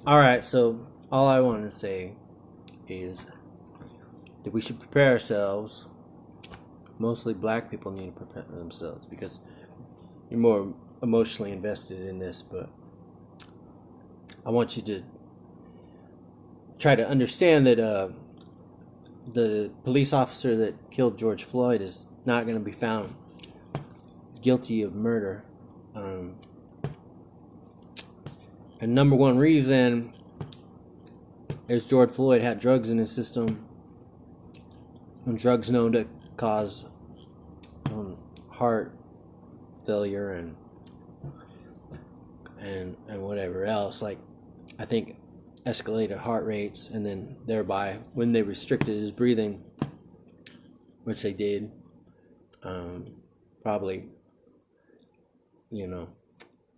All right, so all I want to say is that we should prepare ourselves. Mostly black people need to prepare themselves because you're more emotionally invested in this, but I want you to try to understand that the police officer that killed George Floyd is not going to be found guilty of murder. And number one reason is George Floyd had drugs in his system, and drugs known to cause heart failure and whatever else. Like, I think escalated heart rates, and then thereby when they restricted his breathing, which they did, probably,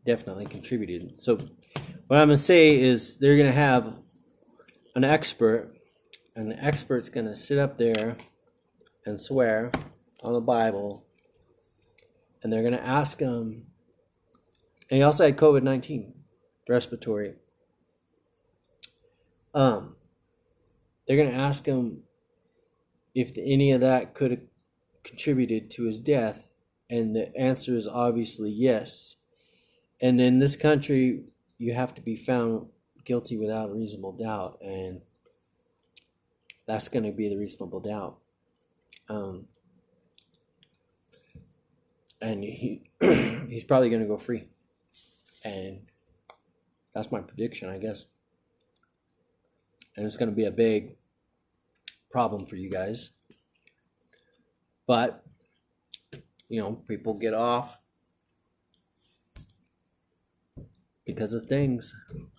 definitely contributed. So what I'm going to say is they're going to have an expert, and the expert's going to sit up there and swear on the Bible, and they're going to ask him, and he also had COVID-19, respiratory. They're going to ask him if any of that could have contributed to his death, and the answer is obviously yes. And in this country, you have to be found guilty without a reasonable doubt, and that's going to be the reasonable doubt. And he's probably going to go free, and that's my prediction, I guess. And it's going to be a big problem for you guys, but people get off because of things,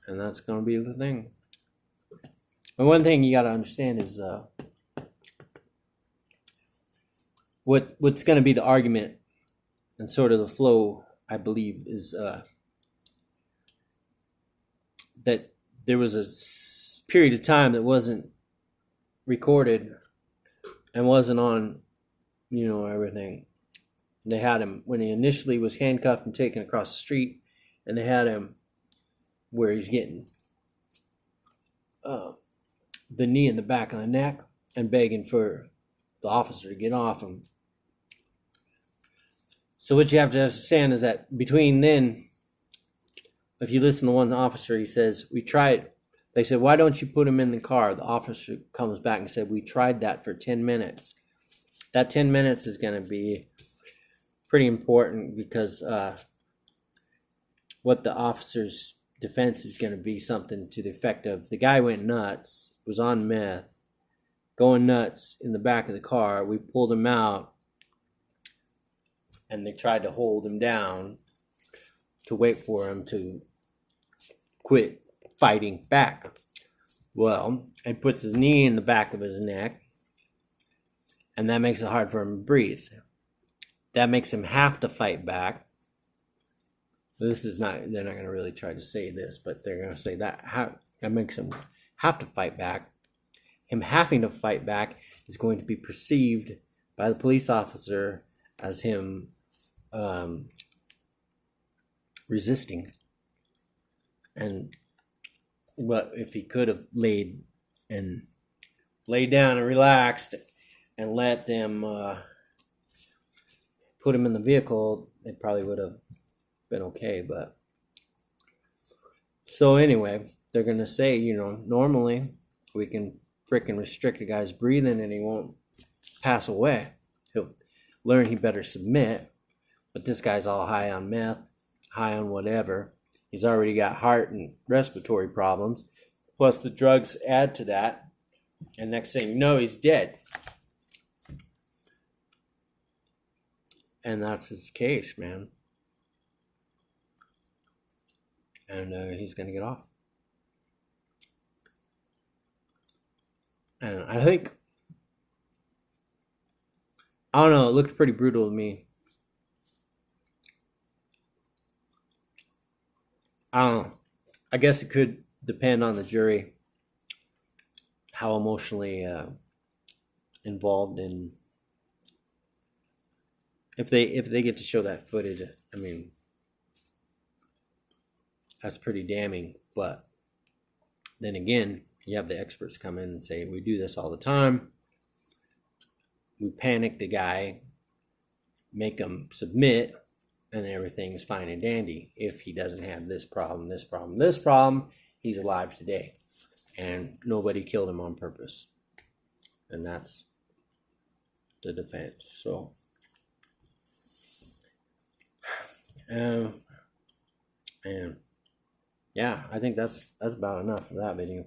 and that's going to be the thing. And one thing you got to understand is what's going to be the argument and sort of the flow, I believe, is that there was a period of time that wasn't recorded and wasn't on, everything. They had him when he initially was handcuffed and taken across the street, and they had him where he's getting the knee in the back of the neck and begging for the officer to get off him. So what you have to understand is that between then, if you listen to one officer, he says, we tried. They said, why don't you put him in the car? The officer comes back and said, we tried that for 10 minutes. That 10 minutes is going to be pretty important because what the officer's defense is going to be something to the effect of, the guy went nuts, was on meth, going nuts in the back of the car. We pulled him out, and they tried to hold him down to wait for him to quit fighting back. Well, he puts his knee in the back of his neck, and that makes it hard for him to breathe. That makes him have to fight back. They're not going to really try to say this, but they're going to say that makes him have to fight back. Him having to fight back is going to be perceived by the police officer as him resisting. And what if he could have laid down and relaxed and let them put him in the vehicle, it probably would have been okay. But so anyway, they're gonna say, normally we can freaking restrict a guy's breathing and he won't pass away. He'll learn he better submit. But this guy's all high on meth, high on whatever. He's already got heart and respiratory problems. Plus the drugs add to that. And next thing you know, he's dead. And that's his case, man. And he's going to get off. And I think, I don't know, it looked pretty brutal to me. I don't know. I guess it could depend on the jury how emotionally involved in, if they get to show that footage. I mean, that's pretty damning. But Then again, you have the experts come in and say, we do this all the time. We panic the guy, make him submit, and everything's fine and dandy. If he doesn't have this problem, this problem, this problem, he's alive today. And nobody killed him on purpose. And that's the defense. So, and yeah, I think that's about enough for that video.